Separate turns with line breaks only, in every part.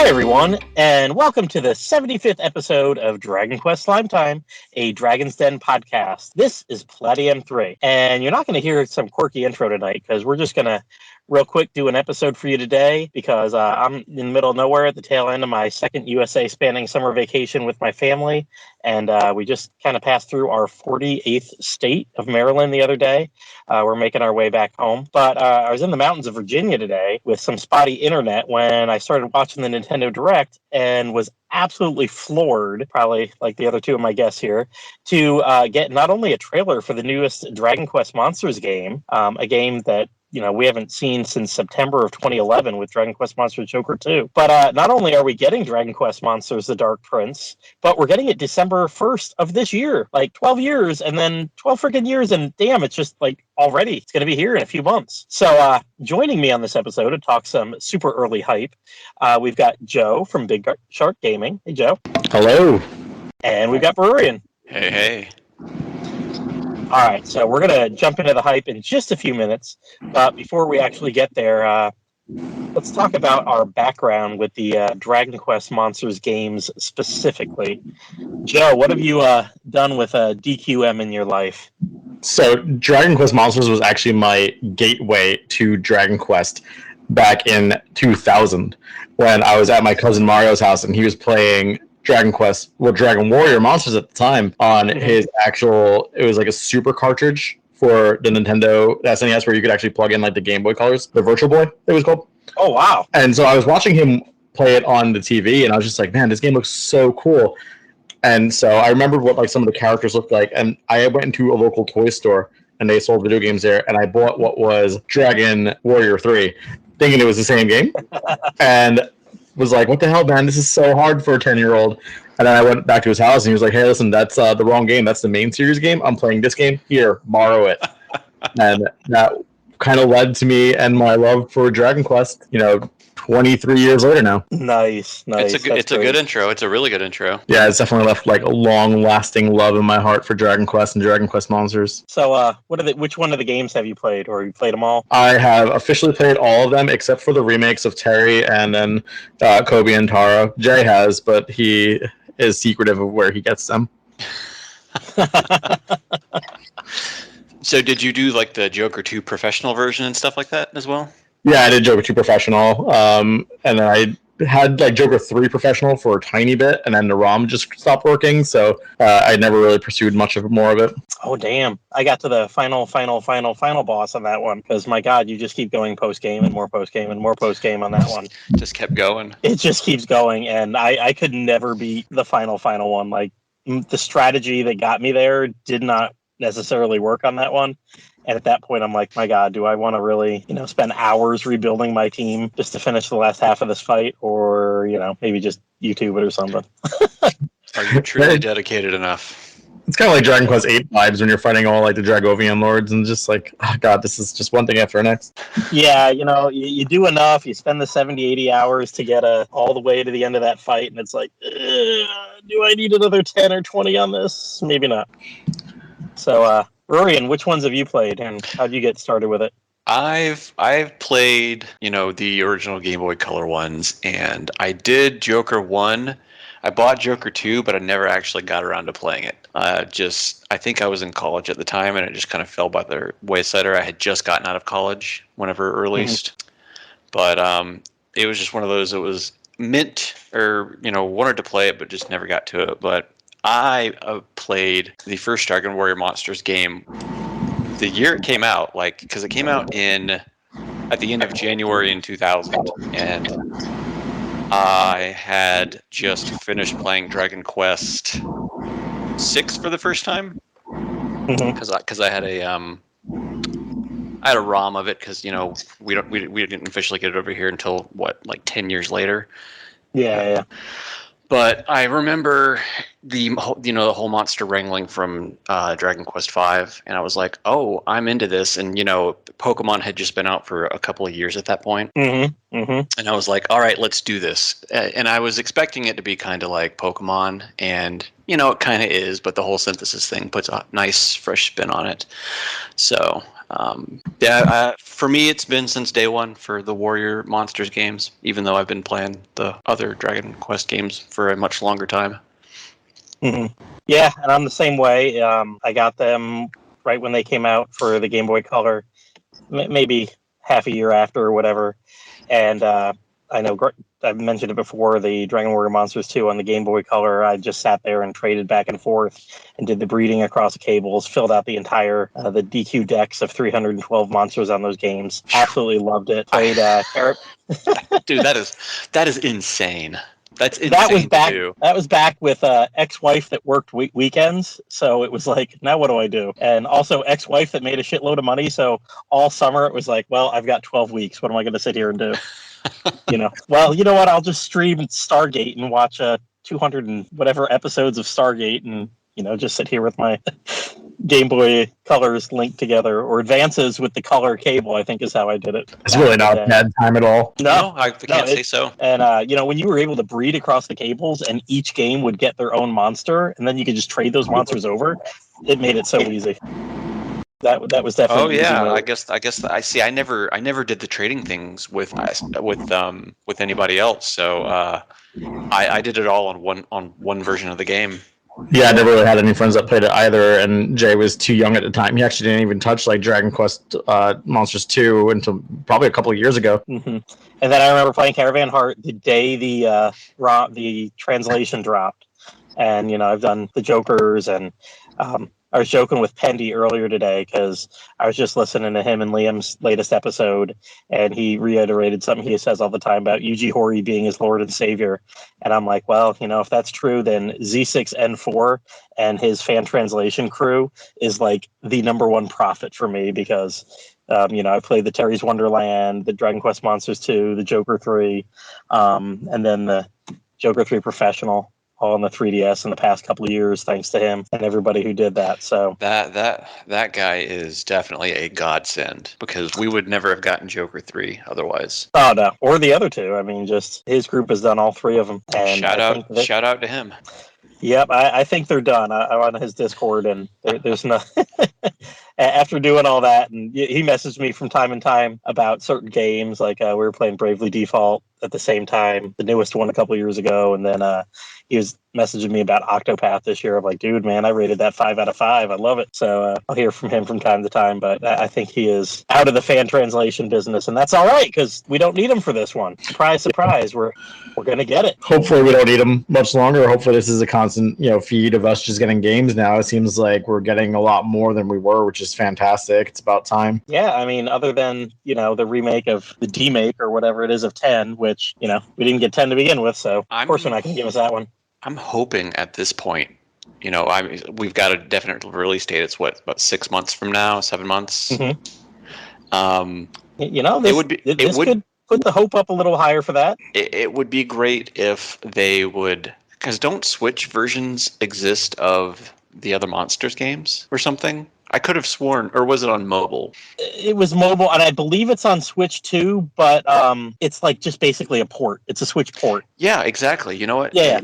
Hi, everyone, and welcome to the 75th episode of Dragon Quest Slime Time, a Dragon's Den podcast. This is Platty M3, and you're not going to hear some quirky intro tonight because we're just going to real quick do an episode for you today because I'm in the middle of nowhere at the tail end of my second USA spanning summer vacation with my family, and we just kind of passed through our 48th state of Maryland the other day. We're making our way back home, but I was in the mountains of Virginia today with some spotty internet when I started watching the Nintendo Direct and was absolutely floored, probably like the other two of my guests here, to get not only a trailer for the newest Dragon Quest Monsters game, a game that we haven't seen since September of 2011 with Dragon Quest Monsters Joker 2. But not only are we getting Dragon Quest Monsters The Dark Prince, but we're getting it December 1st of this year. Like 12 years and then 12 freaking years. And damn, it's just like already. It's going to be here in a few months. So joining me on this episode to talk some super early hype, we've got Joe from Big Shark Gaming. Hey, Joe.
Hello.
And we've got Bururian.
Hey, hey.
All right, so we're going to jump into the hype in just a few minutes. But before we actually get there, let's talk about our background with the Dragon Quest Monsters games specifically. Joe, what have you done with DQM in your life?
So Dragon Quest Monsters was actually my gateway to Dragon Quest back in 2000 when I was at my cousin Mario's house and he was playing Dragon Warrior Monsters at the time on his actual, it was like a super cartridge for the Nintendo SNES where you could actually plug in like the Game Boy Colors, the Virtual Boy it was called.
Oh, wow.
And so I was watching him play it on the TV and I was just like, man, this game looks so cool. And so I remembered what like some of the characters looked like, and I went into a local toy store and they sold video games there, and I bought what was Dragon Warrior 3, thinking it was the same game. And was like, what the hell, man? This is so hard for a 10-year-old. And then I went back to his house and he was like, hey, listen, that's the wrong game. That's the main series game. I'm playing this game. Here, borrow it. And that kind of led to me and my love for Dragon Quest, 23 years later now.
Nice.
It's a good intro. It's a really good intro.
Yeah, it's definitely left like a long-lasting love in my heart for Dragon Quest and Dragon Quest Monsters.
So, which one of the games have you played, or you played them all?
I have officially played all of them except for the remakes of Terry and then Kobe and Taro. Jay has, but he is secretive of where he gets them.
So, did you do like the Joker 2 professional version and stuff like that as well?
Yeah, I did Joker 2 Professional, and then I had like Joker 3 Professional for a tiny bit, and then the ROM just stopped working, so I never really pursued much more of it.
Oh, damn. I got to the final boss on that one, because my God, you just keep going post-game and more post-game and more post-game on that one.
Just kept going.
It just keeps going, and I could never beat the final one. Like, the strategy that got me there did not necessarily work on that one. And at that point, I'm like, my God, do I want to really, spend hours rebuilding my team just to finish the last half of this fight? Or, maybe just YouTube it or something.
Are you truly dedicated enough?
It's kind of like Dragon Quest 8 vibes when you're fighting all like the Dragovian lords and just like, oh God, this is just one thing after the next.
Yeah, you do enough. You spend the 70, 80 hours to get all the way to the end of that fight. And it's like, do I need another 10 or 20 on this? Maybe not. So, Bururian, which ones have you played, and how did you get started with it?
I've played, the original Game Boy Color ones, and I did Joker 1. I bought Joker 2, but I never actually got around to playing it. I think I was in college at the time, and it just kind of fell by the wayside. I had just gotten out of college whenever it released. Mm-hmm. But it was just one of those that was mint, or, wanted to play it, but just never got to it. But I played the first Dragon Warrior Monsters game the year it came out, because it came out at the end of January in 2000, and I had just finished playing Dragon Quest 6 for the first time, because I had a ROM of it, because we didn't officially get it over here until 10 years later.
Yeah.
But I remember the whole monster wrangling from Dragon Quest V, and I was like, oh, I'm into this. And Pokemon had just been out for a couple of years at that point.
Mm-hmm. Mm-hmm.
And I was like, all right, let's do this. And I was expecting it to be kind of like Pokemon, and it kind of is, but the whole synthesis thing puts a nice fresh spin on it. So for me, it's been since day one for the Warrior Monsters games, even though I've been playing the other Dragon Quest games for a much longer time.
Mm-hmm. Yeah, and I'm the same way. I got them right when they came out for the Game Boy Color, maybe half a year after or whatever. And I know I've mentioned it before, the Dragon Warrior Monsters 2 on the Game Boy Color. I just sat there and traded back and forth and did the breeding across the cables, filled out the entire the DQ decks of 312 monsters on those games. Absolutely loved it. Played
Dude, that is insane. That's insane.
That was back with ex-wife that worked weekends, so it was like, now what do I do? And also ex-wife that made a shitload of money, so all summer it was like, well, I've got 12 weeks. What am I going to sit here and do? Well, you know what? I'll just stream Stargate and watch 200 and whatever episodes of Stargate, and just sit here with my Game Boy Colors linked together, or Advances with the color cable, I think is how I did it.
It's really not a bad time at all.
No, I can't say so.
And, when you were able to breed across the cables and each game would get their own monster, and then you could just trade those monsters over, it made it so easy. That was definitely.
Oh yeah, I guess I see. I never did the trading things with anybody else. So I did it all on one version of the game.
Yeah, I never really had any friends that played it either, and Jay was too young at the time. He actually didn't even touch Dragon Quest Monsters 2 until probably a couple of years ago.
Mm-hmm. And then I remember playing Caravan Heart the day the translation dropped, and I've done the Jokers, and I was joking with Pendy earlier today because I was just listening to him and Liam's latest episode, and he reiterated something he says all the time about Yuji Horii being his Lord and Savior. And I'm like, well, if that's true, then Z6N4 and his fan translation crew is like the number one prophet for me, because I played the Terry's Wonderland, the Dragon Quest Monsters 2, the Joker 3, and then the Joker 3 Professional, all on the 3DS in the past couple of years, thanks to him and everybody who did that. So
that guy is definitely a godsend, because we would never have gotten Joker 3 otherwise.
Oh no, or the other two. I mean, just his group has done all three of them. And
shout out to him.
Yep, I think they're done. I'm on his Discord, and there's no. After doing all that, and he messaged me from time to time about certain games, like we were playing Bravely Default at the same time, the newest one a couple of years ago, and then he was messaging me about Octopath this year. I'm like, dude, man, I rated that 5 out of 5. I love it. So I'll hear from him from time to time, but I think he is out of the fan translation business, and that's all right, because we don't need him for this one. Surprise, surprise, we're going to get it.
Hopefully we don't need him much longer. Hopefully this is a constant feed of us just getting games now. It seems like we're getting a lot more than we were, which is fantastic. It's about time.
Yeah, I mean, other than, the remake of the D-make or whatever it is of 10, which, we didn't get 10 to begin with, so of course we're not going to give us that one. I'm
hoping at this point, we've got a definite release date. It's about 6 months from now, 7 months.
Mm-hmm. This could put the hope up a little higher for that.
It would be great if they would, because don't Switch versions exist of the other Monsters games or something? I could have sworn, or was it on mobile?
It was mobile, and I believe it's on Switch too, but it's like just basically a port. It's a Switch port.
Yeah, exactly. You know what?
Yeah.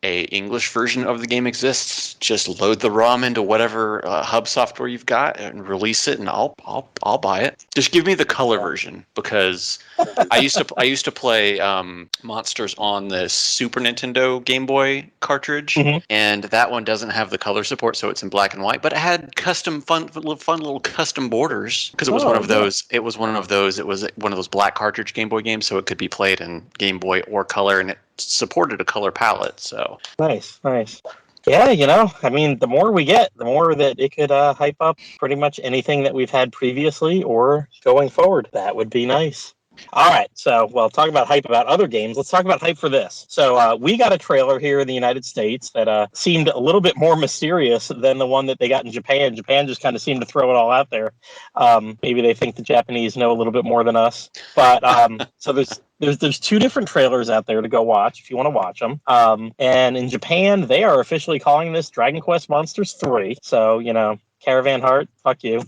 A English version of the game exists. Just load the ROM into whatever hub software you've got and release it, and I'll buy it. Just give me the color version, because I used to play Monsters on the Super Nintendo Game Boy cartridge,
mm-hmm.
and that one doesn't have the color support, so it's in black and white. But it had fun little custom borders, because it was one of those. It was one of those black cartridge Game Boy games, so it could be played in Game Boy or color, and it supported a color palette. So
nice. Yeah, I mean, the more we get, the more that it could hype up pretty much anything that we've had previously or going forward. That would be nice. All right, so talk about hype about other games. Let's talk about hype for this. So we got a trailer here in the United States that seemed a little bit more mysterious than the one that they got in Japan. Japan just kind of seemed to throw it all out there. Maybe they think the Japanese know a little bit more than us. But so there's There's two different trailers out there to go watch if you want to watch them. And in Japan, they are officially calling this Dragon Quest Monsters 3. So, Caravan Heart, fuck you.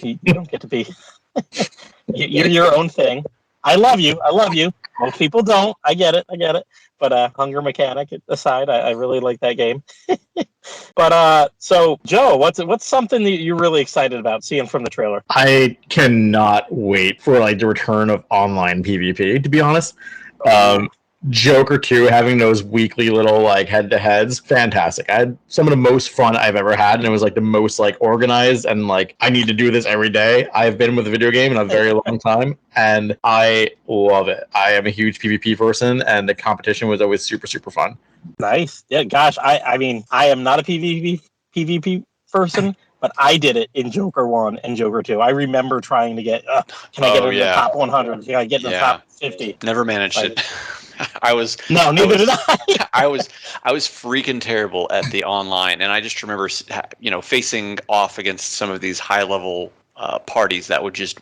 You don't get to be... You're your own thing. I love you. Most people don't. I get it. But hunger mechanic aside, I really like that game. But so Joe, what's something that you're really excited about seeing from the trailer?
I cannot wait for the return of online PvP. To be honest, Joker 2 having those weekly little head-to-heads, fantastic. I had some of the most fun I've ever had, and it was the most organized, and I need to do this every day. I've been with a video game in a very long time, and I love it. I am a huge PvP person, and the competition was always super, super fun.
Nice. Yeah, gosh, I mean, I am not a PvP person, but I did it in Joker 1 and Joker 2. I remember trying to get, can I get into the top 100? Can I get in the top 50?
Never managed it.
Neither did I.
I was freaking terrible at the online, and I just remember, facing off against some of these high level parties that would just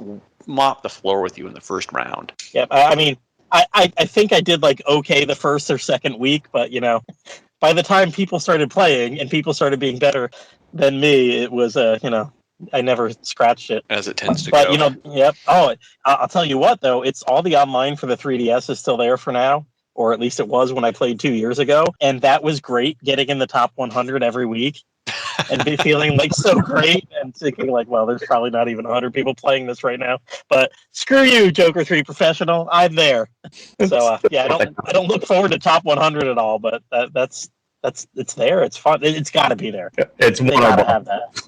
mop the floor with you in the first round.
Yeah, I mean, I think I did okay the first or second week, but by the time people started playing and people started being better than me, it was I never scratched it.
As it tends to
go.
But,
yep. Oh, I'll tell you what, though. It's all the online for the 3DS is still there for now, or at least it was when I played 2 years ago. And that was great, getting in the top 100 every week and be feeling so great and thinking well, there's probably not even 100 people playing this right now. But screw you, Joker 3 Professional. I'm there. So, I don't look forward to top 100 at all, but that's it's there. It's fun. It's got to be there.
It's
they got to have that.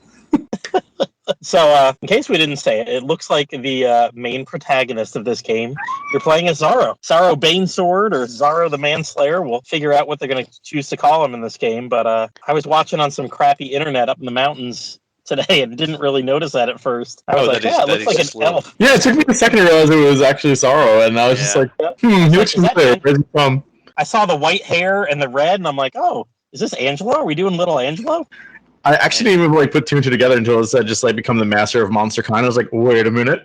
So, in case we didn't say it, it looks like the main protagonist of this game, you're playing as Zaro. Zaro Banesword or Zaro the Manslayer. We'll figure out what they're going to choose to call him in this game. But I was watching on some crappy internet up in the mountains today and didn't really notice that at first. I was it looks like an elf.
Yeah, it took me a second to realize it was actually Zaro, and I was just he looks familiar. Where's he from?
I saw the white hair and the red, and I'm like, oh, is this Angelo? Are we doing little Angelo?
I actually didn't even put two and two together until it said just become the master of monster kind. I was like, wait a minute.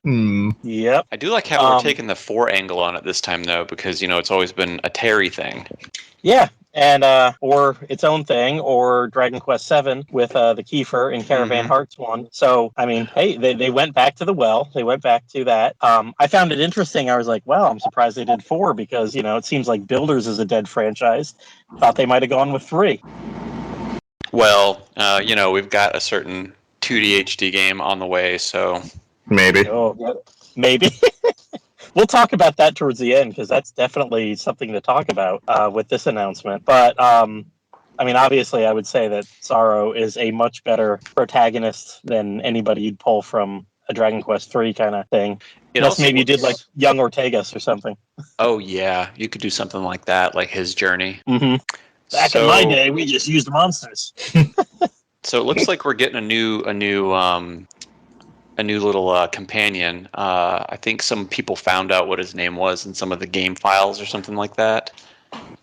Yep.
I do like how we're taking the 4 angle on it this time though, because it's always been a Terry thing.
Yeah, and or its own thing, or Dragon Quest VII with the Kiefer in Caravan Hearts 1. So I mean, hey, they went back to the well. They went back to that. I found it interesting. I was like, well, I'm surprised they did 4 because it seems like Builders is a dead franchise. Thought they might have gone with 3.
Well, we've got a certain 2D HD game on the way, so
maybe.
Oh, maybe. We'll talk about that towards the end because that's definitely something to talk about with this announcement. But I mean, obviously, I would say that Zaro is a much better protagonist than anybody you'd pull from a Dragon Quest 3 kind of thing. Unless maybe you did Young Ortegas or something.
Oh yeah, you could do something like that, like his journey.
Mm-hmm. Back in my day, we just used monsters.
So it looks like we're getting a new little companion. I think some people found out what his name was in some of the game files or something like that.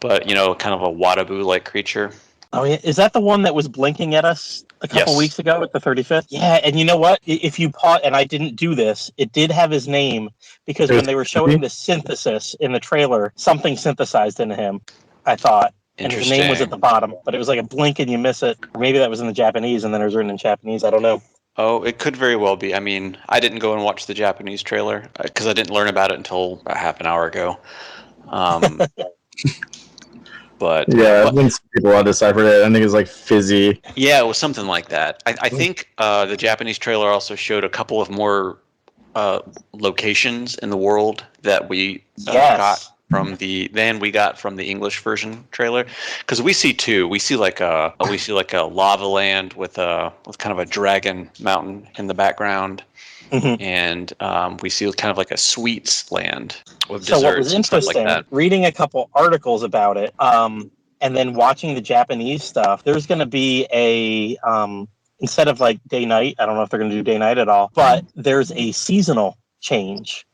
But kind of a Wadabu-like creature.
Oh yeah, is that the one that was blinking at us a couple weeks ago at the 35th? Yeah, and you know what? If you and I didn't do this, it did have his name because when they were showing the synthesis in the trailer, something synthesized into him. I thought. And his name was at the bottom, but it was like a blink and you miss it. Or maybe that was in the Japanese and then it was written in Japanese. I don't know.
Oh, it could very well be. I mean, I didn't go and watch the Japanese trailer because I didn't learn about it until about half an hour ago. But
yeah, I think some people have deciphered it. I think it's fizzy.
Yeah, it was something like that. I think the Japanese trailer also showed a couple of more locations in the world that we got from the English version trailer, because we see 2. We see a lava land with kind of a dragon mountain in the background, and we see kind of a sweets land with desserts.
So what was
and stuff
interesting,
like that.
reading a couple articles about it, and then watching the Japanese stuff, there's going to be a instead of day night. I don't know if they're going to do day night at all, but there's a seasonal change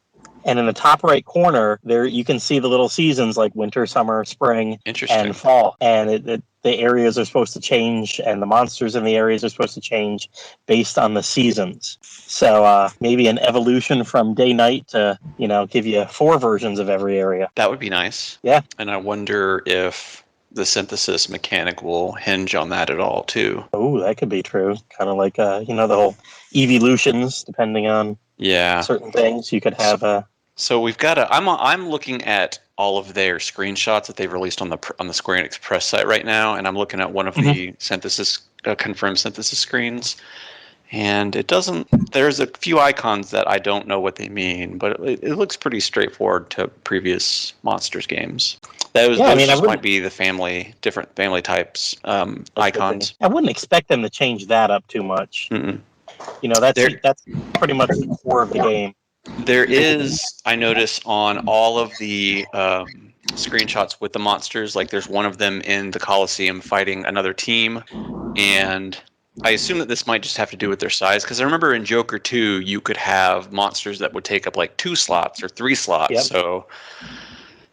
And in the top right corner, there you can see the little seasons like winter, summer, spring, and fall. And the areas are supposed to change, and the monsters in the areas are supposed to change based on the seasons. So maybe an evolution from day-night to, give you 4 versions of every area.
That would be nice.
Yeah.
And I wonder if the synthesis mechanic will hinge on that at all, too.
Oh, that could be true. Kind of like, the whole evolutions, depending on certain things. You could have
So we've got I'm looking at all of their screenshots that they've released on the Square Enix Press site right now, and I'm looking at one of the synthesis confirmed synthesis screens, and it doesn't. There's a few icons that I don't know what they mean, but it looks pretty straightforward to previous Monsters games. Those might be the different family types icons.
I wouldn't expect them to change that up too much.
Mm-mm.
That's pretty much the core of the game.
There is, I notice on all of the screenshots with the monsters, like there's one of them in the Coliseum fighting another team, and I assume that this might just have to do with their size, because I remember in Joker 2 you could have monsters that would take up like 2 slots or 3 slots. Yep. So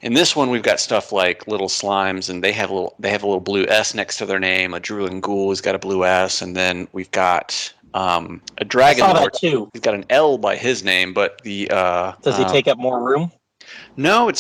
in this one we've got stuff like little slimes, and they have a little blue S next to their name. A Drooling Ghoul has got a blue S, and then we've got a Dragon Lord too. He's got an L by his name, but the
does he take up more room?
No, it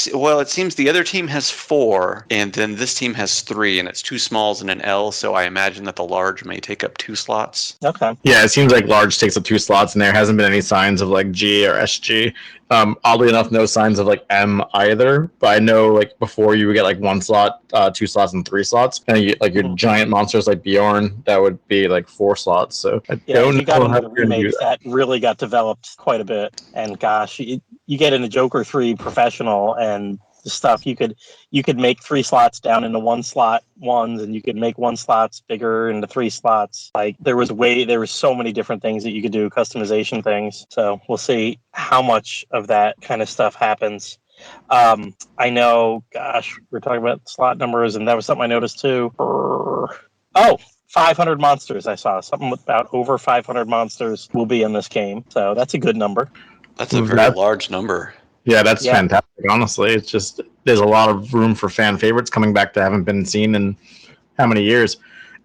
seems the other team has 4, and then this team has 3, and it's 2 smalls and an L. So I imagine that the large may take up 2 slots.
Okay.
Yeah, it seems like large takes up 2 slots, and there hasn't been any signs of like G or SG. Oddly enough, no signs of like M either. But I know like before you would get like 1 slot, 2 slots, and 3 slots, and your giant monsters like Bjorn, that would be like 4 slots. So I don't know how
the remakes that really got developed quite a bit. And gosh, you get into Joker 3 Professional and the stuff, you could make 3 slots down into 1 slot ones, and you could make 1 slots bigger into 3 slots. Like there was so many different things that you could do, customization things. So we'll see how much of that kind of stuff happens. I know, gosh, we're talking about slot numbers, and that was something I noticed too. 500 monsters. I saw something about over 500 monsters will be in this game. So that's a good number.
That's a very large number.
Yeah, that's fantastic. Honestly, it's just there's a lot of room for fan favorites coming back that haven't been seen in how many years.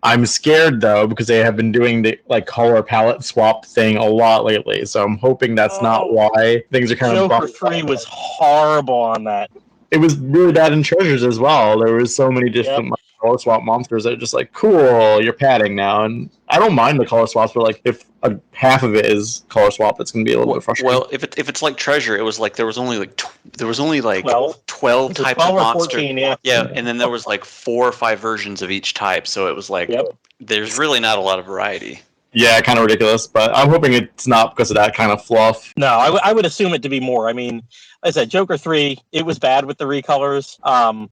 I'm scared though because they have been doing the like color palette swap thing a lot lately. So I'm hoping that's not why things are kind of.
Joker 3 was horrible on that.
It was really bad in Treasures as well. There was so many different color swap monsters that are just like, cool, you're padding now. And I don't mind the color swaps, but like if half of it is color swap, it's going to be a little bit frustrating.
Well, if it's like Treasure, it was like there was only like 12 types of monsters. Yeah, and then there was like 4 or 5 versions of each type, so it was like there's really not a lot of variety.
Yeah, kind of ridiculous, but I'm hoping it's not because of that kind of fluff.
No, I would assume it to be more. I mean, like I said, Joker 3, it was bad with the recolors,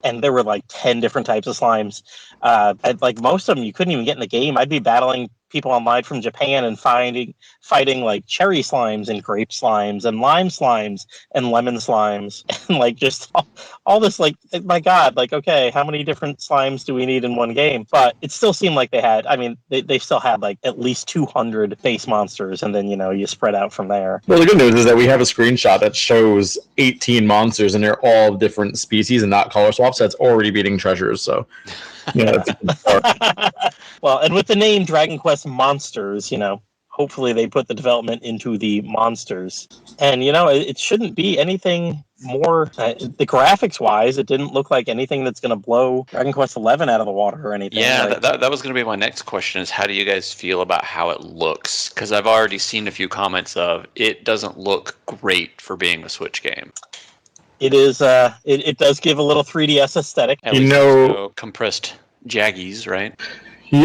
and there were like 10 different types of slimes. Like most of them, you couldn't even get in the game. I'd be battling people online from Japan and fighting like cherry slimes and grape slimes and lime slimes and lemon slimes and like just all this, like, my God, like, okay, how many different slimes do we need in one game? But it still seemed like they still had like at least 200 base monsters, and then you spread out from there.
Well, the good news is that we have a screenshot that shows 18 monsters, and they're all different species and not color swaps. That's already beating Treasures, so that's a good start.
Well, and with the name Dragon Quest Monsters, hopefully they put the development into the monsters. And, it shouldn't be anything more, the graphics wise, it didn't look like anything that's going to blow Dragon Quest 11 out of the water or anything.
Yeah, that was going to be my next question, is how do you guys feel about how it looks? Because I've already seen a few comments of it doesn't look great for being a Switch game.
It is, it does give a little 3DS aesthetic.
At least compressed jaggies, right?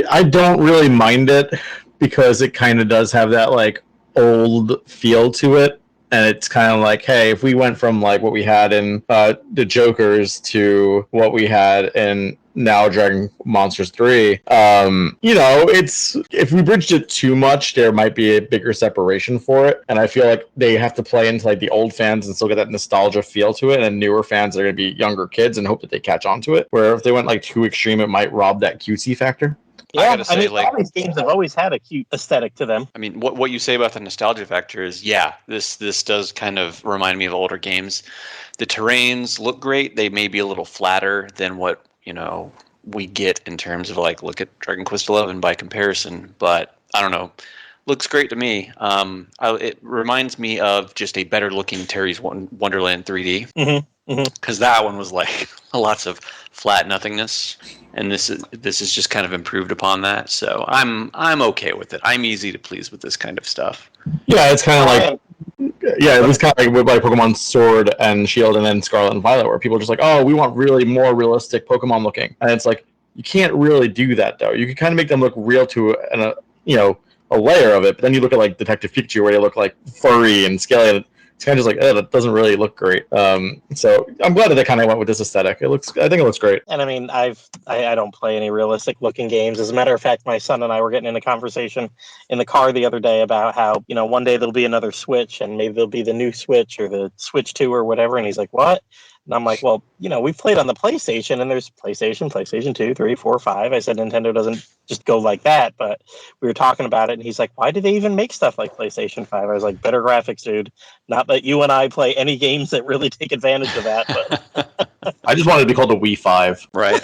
I don't really mind it because it kind of does have that like old feel to it, and it's kind of like, hey, if we went from like what we had in the Jokers to what we had in now Dragon Monsters 3, it's if we bridged it too much, there might be a bigger separation for it, and I feel like they have to play into like the old fans and still get that nostalgia feel to it, and newer fans are going to be younger kids and hope that they catch on to it, where if they went like too extreme, it might rob that cutesy factor.
Yeah,
gotta say, like,
all these games have always had a cute aesthetic to them.
I mean, what you say about the nostalgia factor is, yeah, this does kind of remind me of older games. The terrains look great. They may be a little flatter than what, we get in terms of, like, look at Dragon Quest XI by comparison. But I don't know, looks great to me. It reminds me of just a better looking Terry's Wonderland 3D, because that one was like lots of flat nothingness, and this is just kind of improved upon that. So I'm okay with it. I'm easy to please with this kind of stuff.
Yeah, it's kind of like, it was kind of like with like Pokemon Sword and Shield, and then Scarlet and Violet, where people are just like, oh, we want really more realistic Pokemon looking, and it's like you can't really do that though. You can kind of make them look real to a layer of it, but then you look at like Detective Pikachu, where they look like furry and scaly. And it's kind of just like, oh, that doesn't really look great. So I'm glad that they kind of went with this aesthetic. I think it looks great.
And I mean, I don't play any realistic looking games. As a matter of fact, my son and I were getting in a conversation in the car the other day about how, one day there'll be another Switch, and maybe there'll be the new Switch or the Switch 2 or whatever. And he's like, what? And I'm like, well, we've played on the PlayStation, and there's PlayStation 2, 3, 4, 5. I said Nintendo doesn't just go like that, but we were talking about it, and he's like, why do they even make stuff like PlayStation 5? I was like, better graphics, dude. Not that you and I play any games that really take advantage of that, but
I just wanted it to be called the Wii 5.
Right.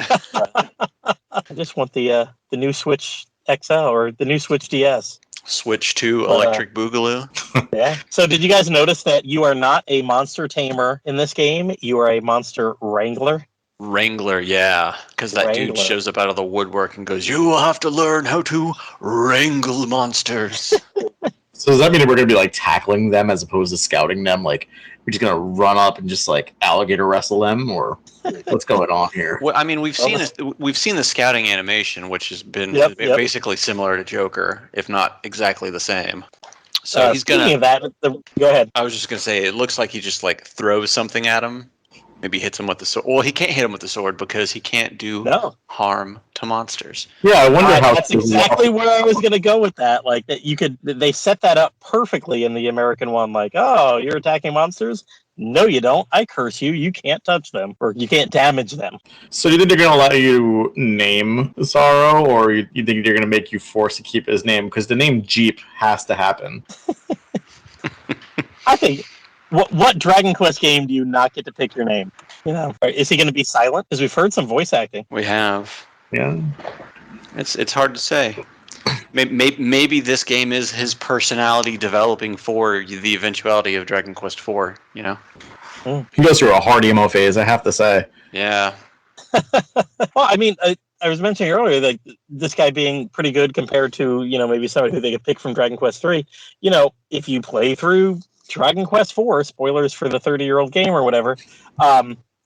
I just want the new Switch XL or the new Switch DS.
Switch to Electric Boogaloo.
Yeah. So did you guys notice that you are not a monster tamer in this game? You are a monster wrangler.
Wrangler, yeah. Because that dude shows up out of the woodwork and goes, you will have to learn how to wrangle monsters.
So does that mean that we're going to be like tackling them as opposed to scouting them? Like we're just going to run up and just like alligator wrestle them, or what's going on here?
Well, I mean, we've seen the scouting animation, which has been basically similar to Joker, if not exactly the same. So he's gonna.
Of that, go ahead.
I was just gonna say, it looks like he just like throws something at him. Maybe hits him with the sword. Well, he can't hit him with the sword because he can't do harm to monsters.
Yeah, I wonder how.
That's exactly where I was going to go with that. Like that, they set that up perfectly in the American one. Like, oh, you're attacking monsters? No, you don't. I curse you. You can't touch them, or you can't damage them.
So do you think they're going to let you name Sorrow, or you think they're going to make you force to keep his name? Because the name Jeep has to happen.
I think. What Dragon Quest game do you not get to pick your name? Is he going to be silent? Because we've heard some voice acting.
We have.
Yeah.
It's hard to say. Maybe this game is his personality developing for the eventuality of Dragon Quest IV.
He goes through a hard emo phase, I have to say.
Yeah.
Well, I mean, I was mentioning earlier that this guy being pretty good compared to maybe somebody who they could pick from Dragon Quest III. If you play through Dragon Quest IV, spoilers for the 30-year-old game or whatever,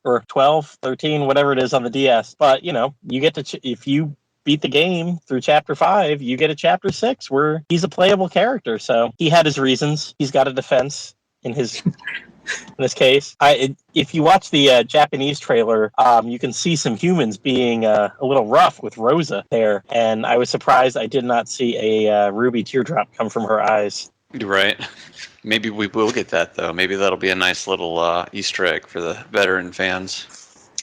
or 12, 13, whatever it is on the DS. But, you get to, if you beat the game through Chapter 5, you get a Chapter 6 where he's a playable character. So he had his reasons. He's got a defense in his in this case. If you watch the Japanese trailer, you can see some humans being a little rough with Rosa there. And I was surprised I did not see a ruby teardrop come from her eyes.
Right. Maybe we will get that, though. Maybe that'll be a nice little Easter egg for the veteran fans.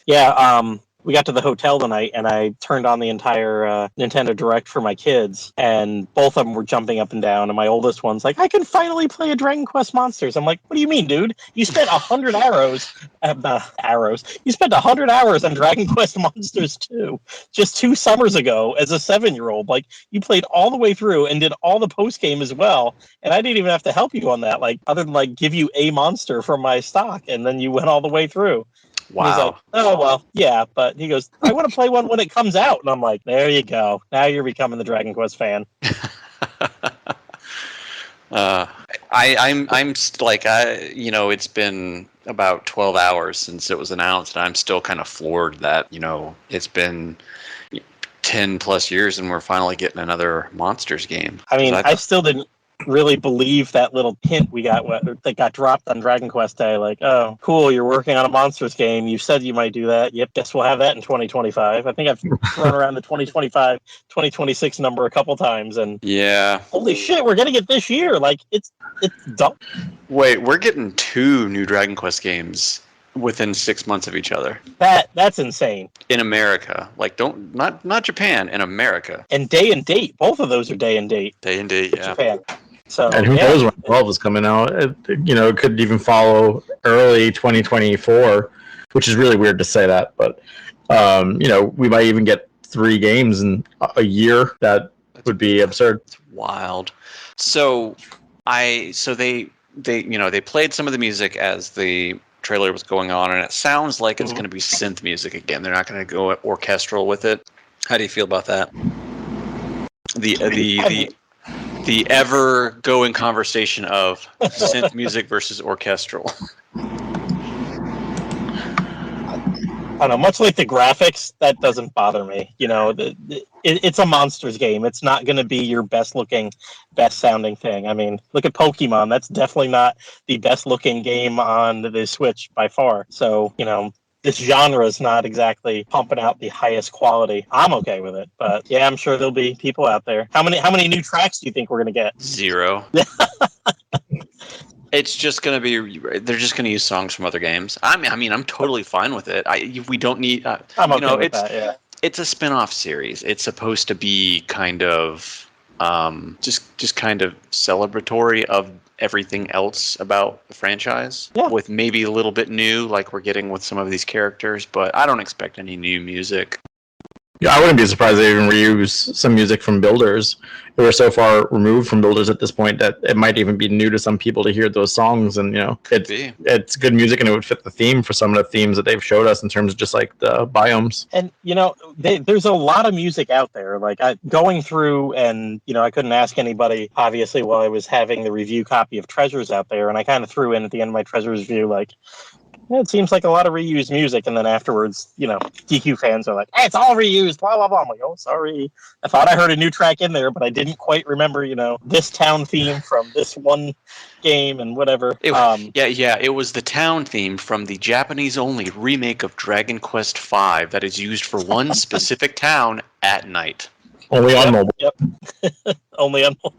Yeah, we got to the hotel tonight, and I turned on the entire Nintendo Direct for my kids, and both of them were jumping up and down, and my oldest one's like, I can finally play a Dragon Quest Monsters. I'm like, what do you mean, dude? You spent 100 You spent 100 hours on Dragon Quest Monsters 2 just 2 summers ago as a 7-year-old. Like, you played all the way through and did all the post-game as well, and I didn't even have to help you on that, like, other than, like, give you a monster from my stock, and then you went all the way through.
Wow.
He's like, oh, well, yeah, but he goes, I want to play one when it comes out. And I'm like, there you go. Now you're becoming the Dragon Quest fan.
I'm like, it's been about 12 hours since it was announced, and I'm still kind of floored that, it's been 10 plus years and we're finally getting another Monsters game.
I mean, I still didn't really believe that little hint we got that got dropped on Dragon Quest Day. Like, oh, cool, you're working on a Monsters game. You said you might do that. Yep, guess we'll have that in 2025. I think I've thrown around the 2025, 2026 number a couple times, and
yeah,
holy shit, we're getting it this year. Like, it's dumb.
Wait, we're getting 2 new Dragon Quest games within 6 months of each other.
That's insane.
In America, like not Japan, in America.
And day and date, both of those are day and date.
Day and date, yeah.
Japan. So,
And who knows when 12 is coming out? It could even follow early 2024, which is really weird to say that. But, we might even get 3 games in a year. That would be absurd.
It's wild. So they played some of the music as the trailer was going on, and it sounds like it's going to be synth music again. They're not going to go orchestral with it. How do you feel about that? The ever going conversation of synth music versus orchestral.
I don't know, much like the graphics, that doesn't bother me. It's a Monsters game. It's not going to be your best looking, best sounding thing. I mean, look at Pokemon. That's definitely not the best looking game on the Switch by far. So, this genre is not exactly pumping out the highest quality. I'm okay with it, but yeah, I'm sure there'll be people out there. How many new tracks do you think we're going to get?
0. It's just going to be, they're just going to use songs from other games. I mean, I'm totally fine with it. We don't need,
I'm okay with that, yeah.
It's a spin-off series. It's supposed to be kind of, just kind of celebratory of everything else about the franchise, with maybe a little bit new, like we're getting with some of these characters, but I don't expect any new music.
Yeah, I wouldn't be surprised they even reuse some music from Builders. We're so far removed from Builders at this point that it might even be new to some people to hear those songs. And, it's good music, and it would fit the theme for some of the themes that they've showed us in terms of just like the biomes.
And, there's a lot of music out there. Like going through and, I couldn't ask anybody, obviously, while I was having the review copy of Treasures out there. And I kind of threw in at the end of my Treasures review, like, it seems like a lot of reused music, and then afterwards, DQ fans are like, hey, it's all reused, blah, blah, blah. I'm like, oh, sorry. I thought I heard a new track in there, but I didn't quite remember, this town theme from this one game and whatever.
It was the town theme from the Japanese-only remake of Dragon Quest V that is used for one specific town at night.
Only on mobile.
Yep. Only on mobile.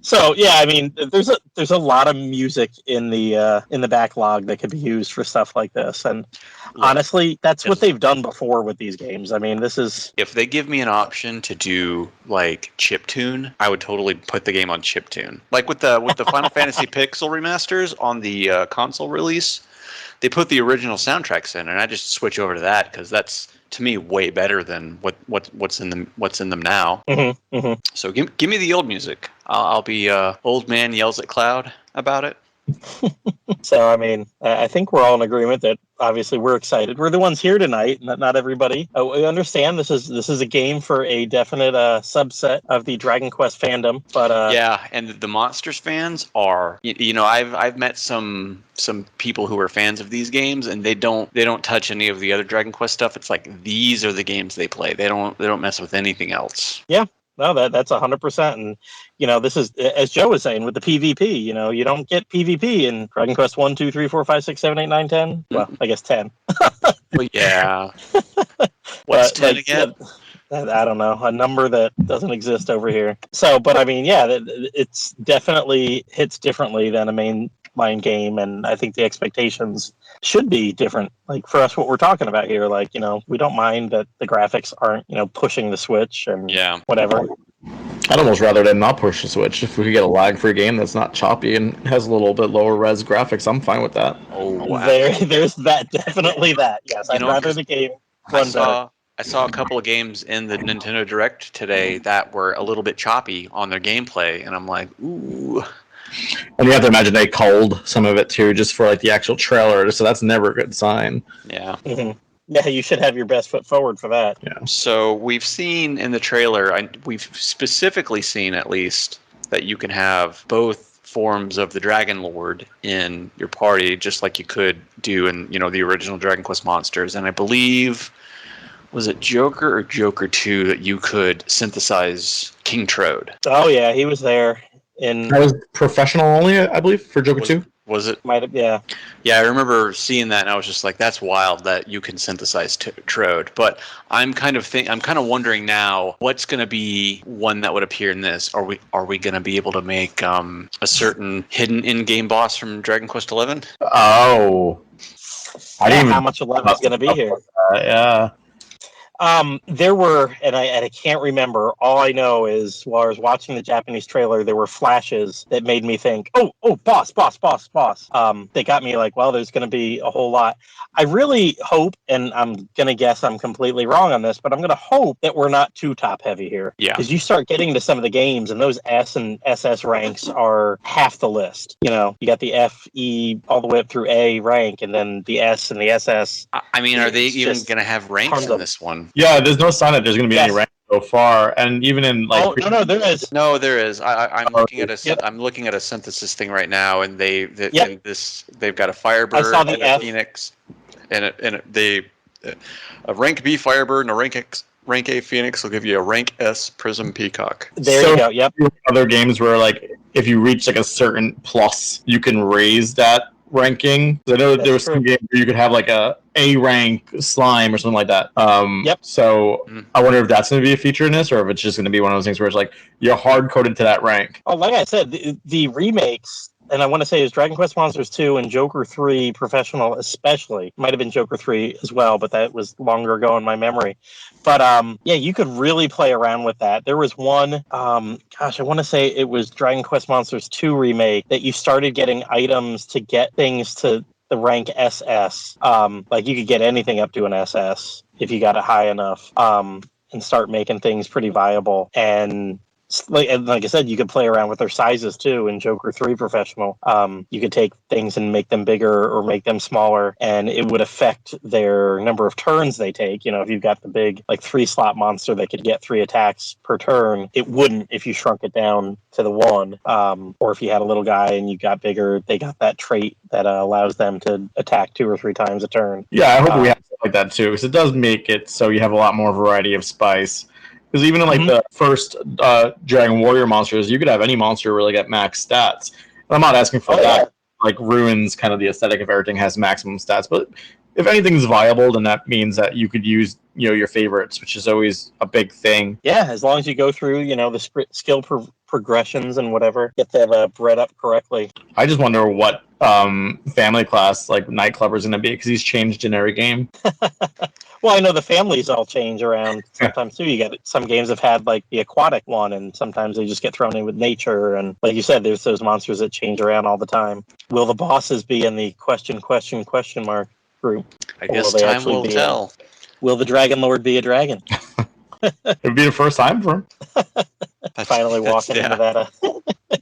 So yeah, I mean, there's a lot of music in the backlog that could be used for stuff like this, and honestly, that's what they've done before with these games. I mean, this is,
if they give me an option to do like chiptune, I would totally put the game on chiptune. Like with the Final Fantasy Pixel remasters on the console release, they put the original soundtracks in, and I just switch over to that because that's, to me, way better than what's in them now.
Mm-hmm, mm-hmm.
So give me the old music. I'll be old man yells at cloud about it.
So I mean, I think we're all in agreement that obviously we're excited. We're the ones here tonight, not everybody. We understand this is a game for a definite subset of the Dragon Quest fandom, but
yeah, and the Monsters fans are, I've met some people who are fans of these games, and they don't touch any of the other Dragon Quest stuff. It's like these are the games they play. They don't mess with anything else.
Yeah. No, that's 100%. And, this is, as Joe was saying, with the PvP, you don't get PvP in Dragon Quest 1, 2, 3, 4, 5, 6, 7, 8, 9, 10. Well, I guess 10.
Well, yeah. What's 10 again?
I don't know. A number that doesn't exist over here. So, but I mean, yeah, it's definitely hits differently than a mainline game. And I think the expectations should be different. Like for us, what we're talking about here, like, we don't mind that the graphics aren't, pushing the Switch and whatever.
I'd almost rather than not push the Switch. If we could get a lag-free game that's not choppy and has a little bit lower res graphics, I'm fine with that.
Oh, wow.
There's that, definitely that. Yes, I'd rather the game run better.
I saw a couple of games in the Nintendo Direct today that were a little bit choppy on their gameplay, and I'm like, ooh.
And you have to imagine they culled some of it too, just for like the actual trailer, so that's never a good sign.
Yeah.
Mm-hmm. Yeah, you should have your best foot forward for that.
Yeah.
So we've seen in the trailer, we've specifically seen at least that you can have both forms of the Dragon Lord in your party, just like you could do in the original Dragon Quest Monsters. And I believe, was it Joker or Joker 2 that you could synthesize King Trode?
Oh yeah, he was there.
That was professional only, I believe, for Joker 2.
Was it?
Might have, yeah.
Yeah, I remember seeing that, and I was just like, "That's wild that you can synthesize Trode." But I'm kind of wondering now, what's going to be one that would appear in this? Are we going to be able to make a certain hidden in-game boss from Dragon Quest XI?
Oh, I didn't even
how much 11 is going to be here.
Yeah.
There were, and I can't remember. All I know is while I was watching the Japanese trailer, there were flashes that made me think, oh, boss. They got me like, well, there's going to be a whole lot. I really hope, and I'm going to guess I'm completely wrong on this, but I'm going to hope that we're not too top heavy here.
Yeah.
Because you start getting to some of the games, and those S and SS ranks are half the list. You know, you got the F, E, all the way up through A rank, and then the S and the SS.
I mean, are they even going to have ranks in this one?
Yeah, there's no sign that there's going to be any rank so far, and even in like.
No, there is.
No, there is. I'm looking at I'm looking at a synthesis thing right now, and they've got a Firebird and a Phoenix, and a rank B Firebird and a rank A Phoenix will give you a rank S Prism Peacock.
There you go. Yep.
Other games where like if you reach like a certain plus, you can raise that ranking. I know there was some games where you could have like a rank slime or something like that. So I wonder if that's going to be a feature in this, or if it's just going to be one of those things where it's like you're hard coded to that rank.
Oh, like I said, the remakes, and I want to say is Dragon Quest Monsters 2 and Joker 3 Professional especially. Might have been Joker 3 as well, but that was longer ago in my memory. But yeah, you could really play around with that. There was one, I want to say it was Dragon Quest Monsters 2 remake that you started getting items to get things to the rank SS. Like you could get anything up to an SS if you got it high enough, and start making things pretty viable. And like I said, you could play around with their sizes too in Joker 3 Professional. You could take things and make them bigger or make them smaller, and it would affect their number of turns they take. You know, if you've got the big like 3-slot monster that could get 3 attacks per turn, it wouldn't if you shrunk it down to the 1. Or if you had a little guy and you got bigger, they got that trait that allows them to attack 2 or 3 times a turn.
Yeah, I hope we have something like that too, because it does make it so you have a lot more variety of spice. Because even in like the first Dragon Warrior monsters, you could have any monster really get max stats. And I'm not asking for that. Yeah. Like ruins kind of the aesthetic of everything has maximum stats. But if anything's viable, then that means that you could use your favorites, which is always a big thing.
Yeah, as long as you go through the skill progressions and whatever, get them bred up correctly.
I just wonder what family class like Nightclubber's going to be, because he's changed in every game.
Well, I know the families all change around sometimes too. You get some games have had like the aquatic one, and sometimes they just get thrown in with nature. And like you said, there's those monsters that change around all the time. Will the bosses be in the question mark group?
I guess time will tell.
Will the Dragon Lord be a dragon?
It'd be the first time for him.
Finally walking into that.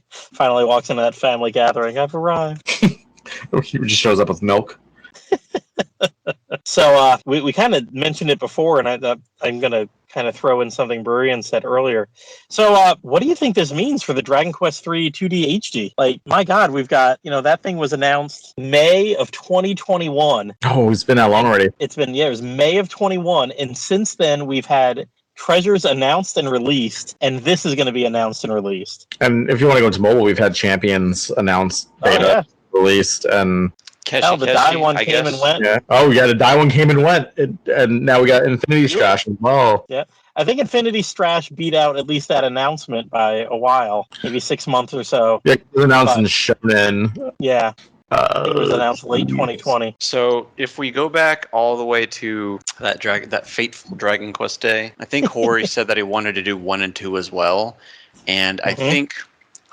Finally walks into that family gathering. I've arrived.
He just shows up with milk.
So we kind of mentioned it before, and I'm going to kind of throw in something Bururian said earlier. So what do you think this means for the Dragon Quest III 2D HD? Like, my God, we've got, that thing was announced May of 2021.
Oh, it's been that long already.
It was May of 21, and since then we've had Treasures announced and released, and this is going to be announced and released.
And if you want to go into mobile, we've had Champions announced, beta
released,
and...
the Die one came and went.
Yeah. Oh, yeah, the Die one came and went. And now we got Infinity Strash as well.
Yeah. I think Infinity Strash beat out at least that announcement by a while, maybe 6 months or so.
Yeah, it was announced in Shonen.
Yeah. It was announced late 2020.
So if we go back all the way to that fateful Dragon Quest day, I think Hori said that he wanted to do 1 and 2 as well. And I think...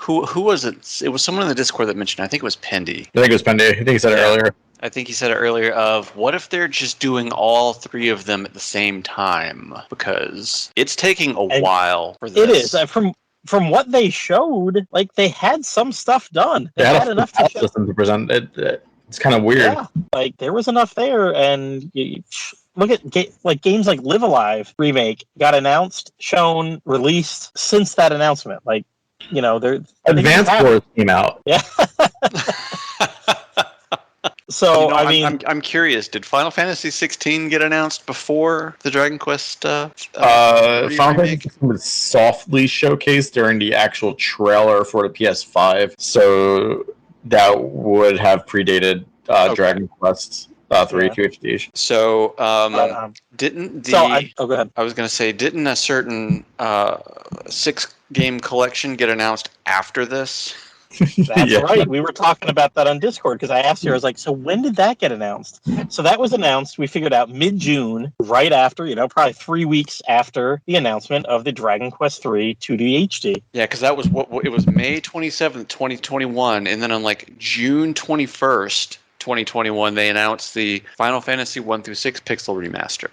Who was it? It was someone in the Discord that mentioned. I think it was Pendy.
I think it was Pendy. I think he said it earlier.
I think he said it earlier. Of what if they're just doing all 3 of them at the same time? Because it's taking a while for this.
It is. From what they showed, like they had some stuff done. They had enough to show.
To present. It's kind of weird.
Yeah, like there was enough there, and look at games like Live Alive remake got announced, shown, released since that announcement. Like. They're
Advanced Wars came out.
Yeah. So
I'm curious. Did Final Fantasy 16 get announced before the Dragon Quest?
Final Fantasy 16 was softly showcased during the actual trailer for the PS5. So that would have predated
Okay.
Dragon Quest 3
Yeah.
2 HD.
So
But, go ahead.
I was going to say, didn't a certain 6-game collection get announced after this?
That's
Yeah.
right. We were talking about that on Discord because I asked you, I was like, so when did that get announced? So that was announced, we figured out mid-June, right after, probably 3 weeks after the announcement of the Dragon Quest III 2D HD.
Yeah, because that was it was May 27th, 2021, and then on like June 21st, 2021, they announced the Final Fantasy 1 through 6 Pixel Remaster.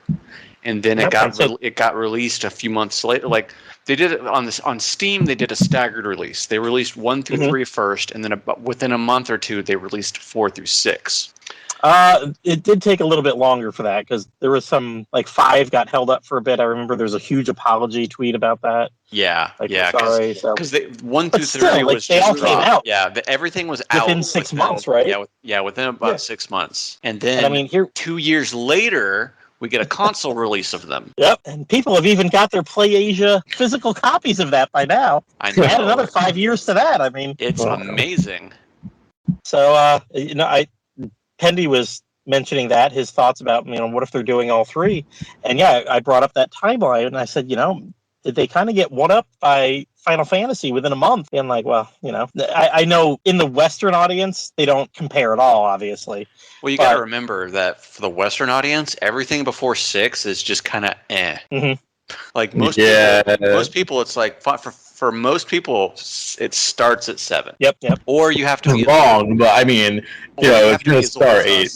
And then it got released a few months later. Like they did it on Steam. They did a staggered release. They released 1 through 3 first, and then within a month or two, they released 4 through 6.
It did take a little bit longer for that because there was some 5 got held up for a bit. I remember there was a huge apology tweet about that.
Yeah,
because
they 1 through 3
still,
was
they
just
all came out.
Yeah, everything was out
within 6 months, right?
Yeah, within about 6 months, and then
I mean, here
2 years later, we get a console release of them.
Yep, and people have even got their PlayAsia physical copies of that by now.
I know.
Add another 5 years to that. I mean,
it's amazing.
So, Pendy was mentioning that, his thoughts about, what if they're doing all 3? And yeah, I brought up that timeline and I said, did they kind of get one up by Final Fantasy within a month? And I know in the Western audience, they don't compare at all, obviously.
Well, you got to remember that for the Western audience, everything before 6 is just kind of eh.
Mm-hmm.
Like most people, it's like for most people, it starts at 7.
Yep.
Or you have to be
wrong, but I mean, it's going to start 8.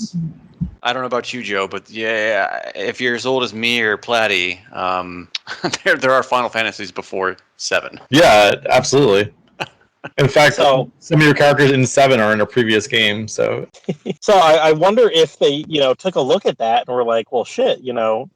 I don't know about you, Joe, but yeah, if you're as old as me or Platty, there are Final Fantasies before 7.
Yeah, absolutely. In fact, some of your characters in 7 are in a previous game. So
I wonder if they, took a look at that and were like, well, shit,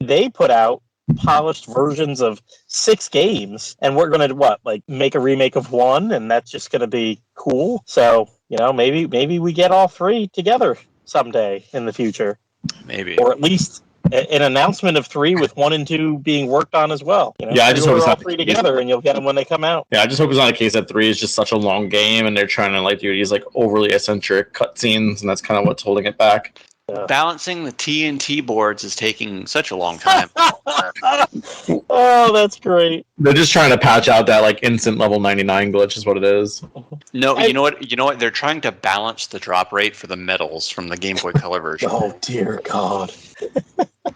they put out polished versions of 6 games, and we're going to make a remake of 1, and that's just going to be cool. So maybe we get all 3 together someday in the future.
Maybe.
Or at least an announcement of 3 with 1 and 2 being worked on as well.
Yeah, I just hope it's
all
not
3 together and you'll get them when they come out.
Yeah, I just hope it's not the case that 3 is just such a long game and they're trying to do these overly eccentric cutscenes, and that's kind of what's holding it back.
Yeah.
Balancing the TNT boards is taking such a long time.
Oh, that's great.
They're just trying to patch out that instant level 99 glitch is what it is.
No, you know what? They're trying to balance the drop rate for the medals from the Game Boy Color version.
Oh dear God.
I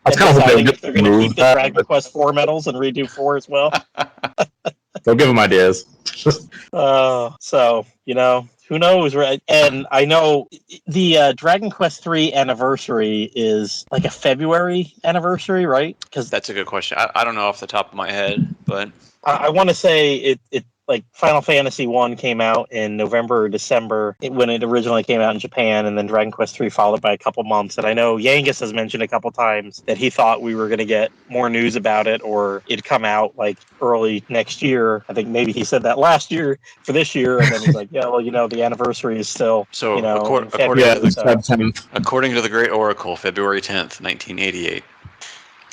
was kind of hoping
they're going to keep the Dragon Quest 4 medals and redo 4 as well.
They'll give them ideas.
Who knows, right? And I know the Dragon Quest 3 anniversary is a February anniversary, right? Because
that's a good question. I don't know off the top of my head, but
I want to say it Final Fantasy 1 came out in November or December when it originally came out in Japan, and then Dragon Quest 3 followed by a couple months. And I know Yangus has mentioned a couple times that he thought we were going to get more news about it, or it'd come out early next year. I think maybe he said that last year for this year, and then he's like, yeah, well, the anniversary is still
according to the Great Oracle, February 10th, 1988.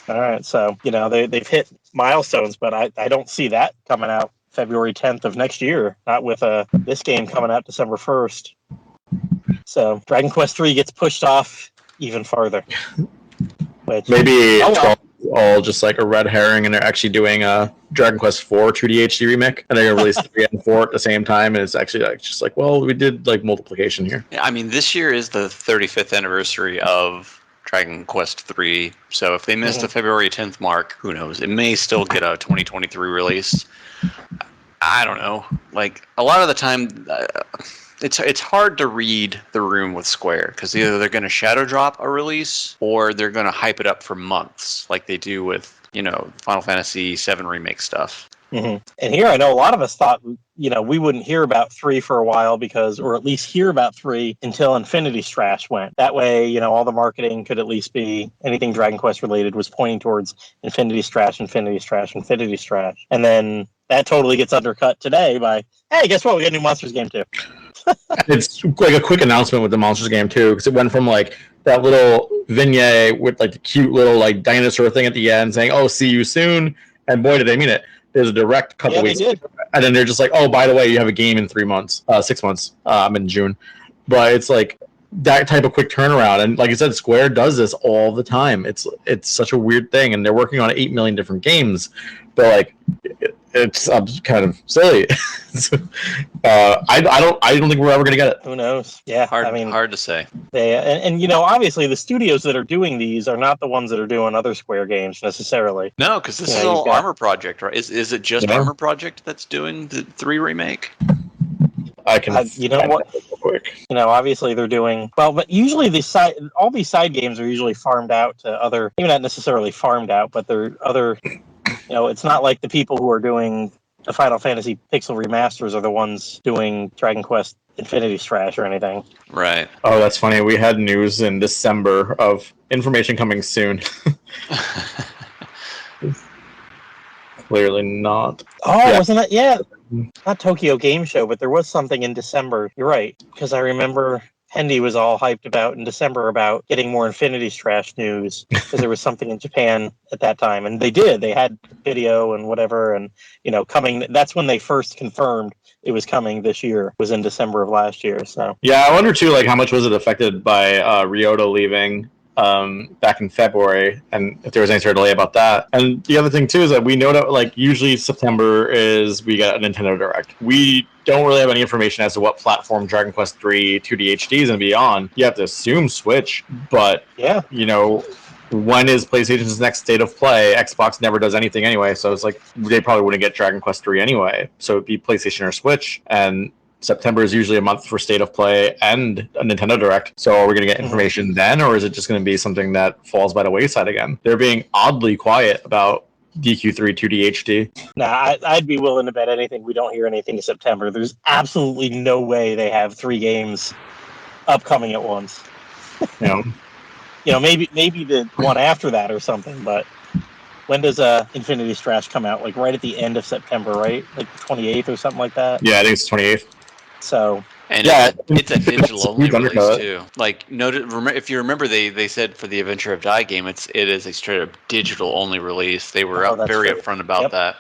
All right, so they've hit milestones, but I don't see that coming out February 10th of next year, not with this game coming out December 1st. So Dragon Quest 3 gets pushed off even farther.
Maybe it's all just a red herring, and they're actually doing a Dragon Quest 4 2D HD remake, and they're going to release 3 and 4 at the same time, and it's actually we did multiplication here.
Yeah, I mean, this year is the 35th anniversary of Dragon Quest 3, so if they missed the February 10th mark, who knows? It may still get a 2023 release. I don't know. A lot of the time, it's hard to read the room with Square, because either they're going to shadow drop a release or they're going to hype it up for months, like they do with Final Fantasy VII remake stuff.
Mm-hmm. And here, I know a lot of us thought we wouldn't hear about 3 for a while or at least hear about 3 until Infinity Strash went. That way, all the marketing could at least be anything Dragon Quest related was pointing towards Infinity Strash. And then that totally gets undercut today by, hey, guess what? We got a new Monsters game too.
It's a quick announcement with the Monsters game too, because it went from that little vignette with the cute little dinosaur thing at the end saying, "Oh, see you soon," and boy, did they mean it. There's a direct couple weeks,
did.
and then they're just like, oh, by the way, you have a game in 3 months, 6 months. I'm in June, but it's like that type of quick turnaround. And like I said, Square does this all the time. It's such a weird thing, and they're working on 8 million different games, but like it's kind of silly. I don't think we're ever gonna get it.
Who knows? Yeah,
hard to say.
They and obviously the studios that are doing these are not the ones that are doing other Square games necessarily.
No, because this is all Armor Project, right? Is it just Armor Project that's doing the 3 remake?
I can. Quick.
Obviously they're doing well, but usually all these side games are usually farmed out to other. Maybe not necessarily farmed out, but they're other. It's not like the people who are doing the Final Fantasy Pixel remasters are the ones doing Dragon Quest Infinity Strash or anything.
Right.
Oh, that's funny. We had news in December of information coming soon. Clearly not.
Oh, wasn't it? Yeah. Not Tokyo Game Show, but there was something in December. You're right. Because I remember Hendy was all hyped about in December about getting more Infinity Strash news because there was something in Japan at that time. And they did. They had video and whatever. And, coming. That's when they first confirmed it was coming this year. It was in December of last year. So
yeah, I wonder too, like how much was it affected by Ryota leaving back in February, and if there was any sort of delay about that. And the other thing too is that we know that like usually September is we get a Nintendo Direct. We don't really have any information as to what platform Dragon Quest 3 2D HD is going to be on. You have to assume Switch, but
yeah,
when is PlayStation's next state of play? Xbox never does anything anyway, so it's like they probably wouldn't get Dragon Quest 3 anyway. So it'd be PlayStation or Switch, and September is usually a month for State of Play and a Nintendo Direct. So are we going to get information then, or is it just going to be something that falls by the wayside again? They're being oddly quiet about DQ3 2D HD.
Nah, I'd be willing to bet anything we don't hear anything in September. There's absolutely no way they have 3 games upcoming at once. Maybe the one after that or something, but when does Infinity Strash come out? Like right at the end of September, right? Like the 28th or something like that?
Yeah, I think it's 28th.
So
and it's a digital only release too. Like if you remember, they said for the Adventure of Dai game, it is a straight up digital only release. They were very upfront about that.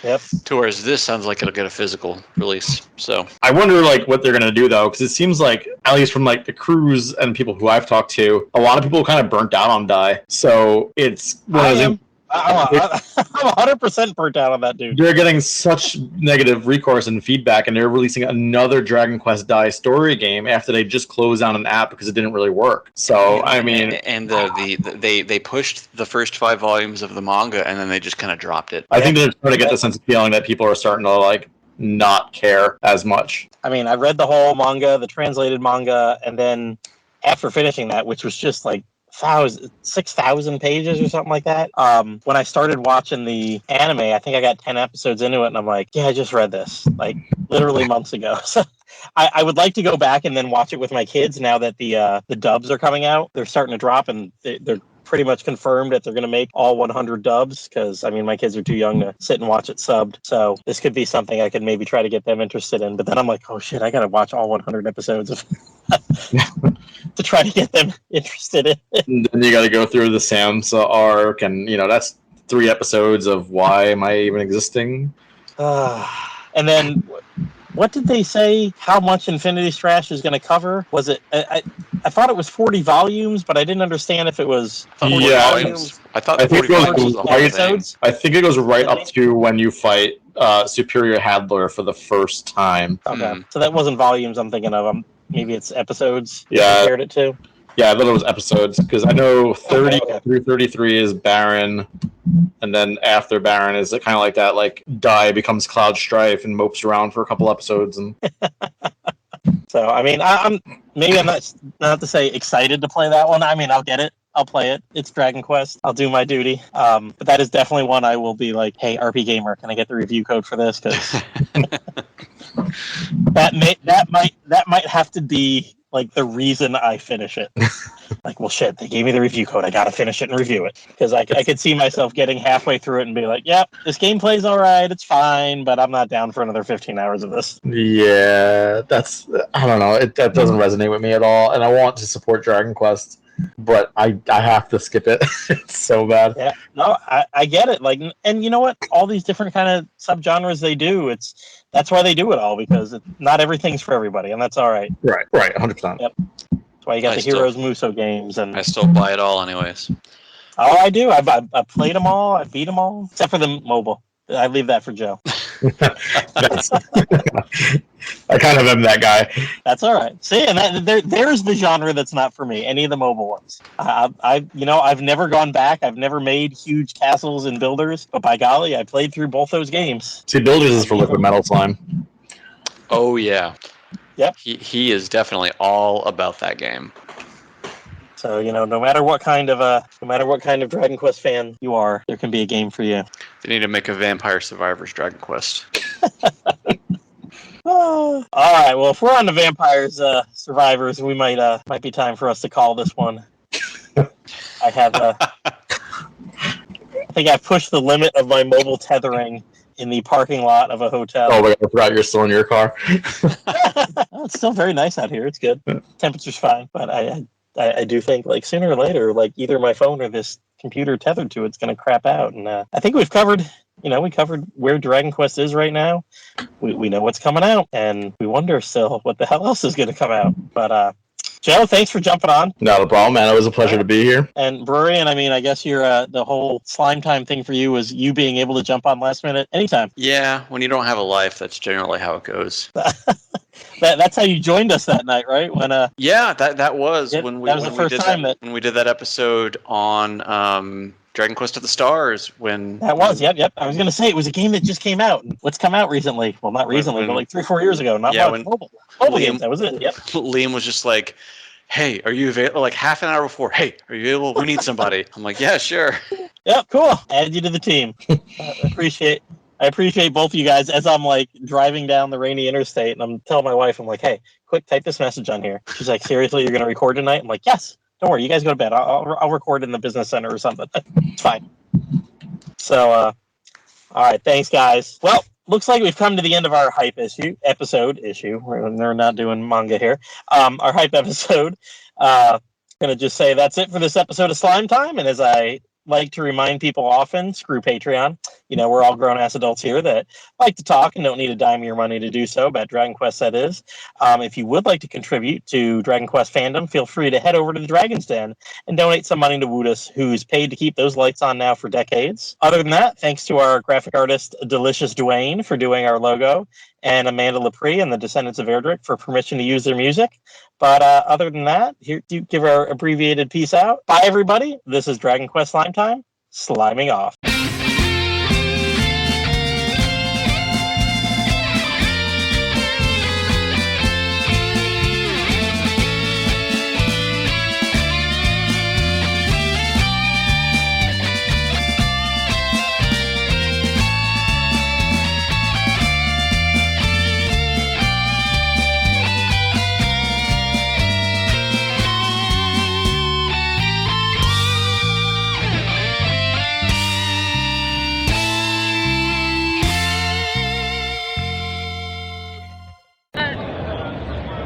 Yep.
To whereas this sounds like it'll get a physical release. So I
wonder like what they're gonna do though, because it seems like at least from like the crews and people who I've talked to, a lot of people kind of burnt out on Dai. So it's
I'm 100% burnt out on that dude.
They're getting such negative recourse and feedback, and they're releasing another Dragon Quest Dai story game after they just closed down an app because it didn't really work. So I mean,
and they pushed the first 5 volumes of the manga, and then they just kind of dropped it.
I think they're trying to get the sense of feeling that people are starting to like not care as much.
I mean, I read the whole manga, the translated manga, and then after finishing that, which was just like 6,000 pages or something like that. When I started watching the anime, I think I got 10 episodes into it, and I'm like, yeah, I just read this like literally months ago. So I would like to go back and then watch it with my kids now that the dubs are coming out. They're starting to drop, and they're pretty much confirmed that they're going to make all 100 dubs, because I mean my kids are too young to sit and watch it subbed. So this could be something I could maybe try to get them interested in. But then I'm like, oh shit, I got to watch all 100 episodes of to try to get them interested in it.
And then you got to go through the Samsa arc, and that's 3 episodes of why am I even existing?
And then what did they say? How much Infinity Strash is going to cover? Was it? I thought it was 40 volumes, but I didn't understand if it was.
Volumes. I thought 40 volumes was the whole thing.
I think it goes right up to when you fight Superior Hadler for the first time.
Okay, so that wasn't volumes I'm thinking of. Maybe it's episodes.
Yeah,
compared it to.
Yeah, I thought it was episodes, because I know 30 through 33 is Baron, and then after Baron is kind of like that, like Dai becomes Cloud Strife and mopes around for a couple episodes. And
so I mean, I'm not to say excited to play that one. I mean, I'll get it. I'll play it. It's Dragon Quest. I'll do my duty. But that is definitely one I will be like, hey, RP Gamer, can I get the review code for this? Because that might have to be like the reason I finish it. Like, well, shit, they gave me the review code. I gotta finish it and review it, because I could see myself getting halfway through it and be like, yep, this gameplay's all right, it's fine, but I'm not down for another 15 hours of this.
Yeah, I don't know. That doesn't resonate with me at all, and I want to support Dragon Quest but I have to skip it. It's so bad.
Yeah, no, I get it. Like, and you know what? All these different kind of subgenres they do. That's why they do it all, because not everything's for everybody, and that's all right.
Right, 100%.
Yep. That's why you got the Heroes Muso games, and
I still buy it all anyways.
Oh, I do. I played them all. I beat them all, except for the mobile. I leave that for Joe.
I kind of am that guy.
That's all right. See, and there's the genre that's not for me. Any of the mobile ones. I've never gone back. I've never made huge castles and builders, but by golly, I played through both those games.
See, builders is for Liquid Metal Slime.
Oh yeah.
Yep.
He is definitely all about that game.
So, no matter what kind of Dragon Quest fan you are, there can be a game for you.
They need to make a Vampire Survivors Dragon Quest.
Oh. All right. Well, if we're on the Vampires Survivors, we might be time for us to call this one. I have. I think I've pushed the limit of my mobile tethering in the parking lot of a hotel.
Oh my God, I forgot you're still in your car.
Oh, it's still very nice out here. It's good. Temperature's fine, but I do think, like, sooner or later, like, either my phone or this computer tethered to it's going to crap out. And I think we've covered where Dragon Quest is right now. We know what's coming out, and we wonder still what the hell else is going to come out. But Joe, thanks for jumping on.
Not a problem, man. It was a pleasure to be here.
And Bururian, I guess you're the whole slime time thing for you was you being able to jump on last minute anytime.
Yeah, when you don't have a life, that's generally how it goes.
That's how you joined us that night, right? When
yeah, that was
yep,
when we
that was the first time
when we did that episode on Dragon Quest of the Stars.
Yep. I was gonna say it was a game that just came out. What's come out recently? Well, not recently, but like 3-4 years ago. Not much. Mobile games. That was it. Yep.
Liam was just like, "Hey, are you available?" Like half an hour before, "Hey, are you available? We need somebody." I'm like, "Yeah, sure."
Yep, cool. Add you to the team. I appreciate both of you guys. As I'm like driving down the rainy interstate, and I'm telling my wife, I'm like, "Hey, quick, type this message on here." She's like, "Seriously, you're going to record tonight?" I'm like, "Yes. Don't worry. You guys go to bed. I'll record in the business center or something. It's fine." So, all right. Thanks, guys. Well, looks like we've come to the end of our hype episode. We're not doing manga here. Our hype episode. Gonna just say that's it for this episode of Slime Time. And as I like to remind people often, screw Patreon. We're all grown-ass adults here that like to talk and don't need a dime of your money to do so, about Dragon Quest, that is. If you would like to contribute to Dragon Quest fandom, feel free to head over to the Dragon's Den and donate some money to Woodus, who's paid to keep those lights on now for decades. Other than that, thanks to our graphic artist, Delicious Dwayne, for doing our logo, and Amanda Lepre and the Descendants of Erdrick for permission to use their music. But other than that, here, do give our abbreviated peace out. Bye, everybody. This is Dragon Quest Slime Time, sliming off.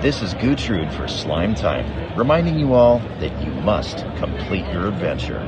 This is Gertrude for Slime Time, reminding you all that you must complete your adventure.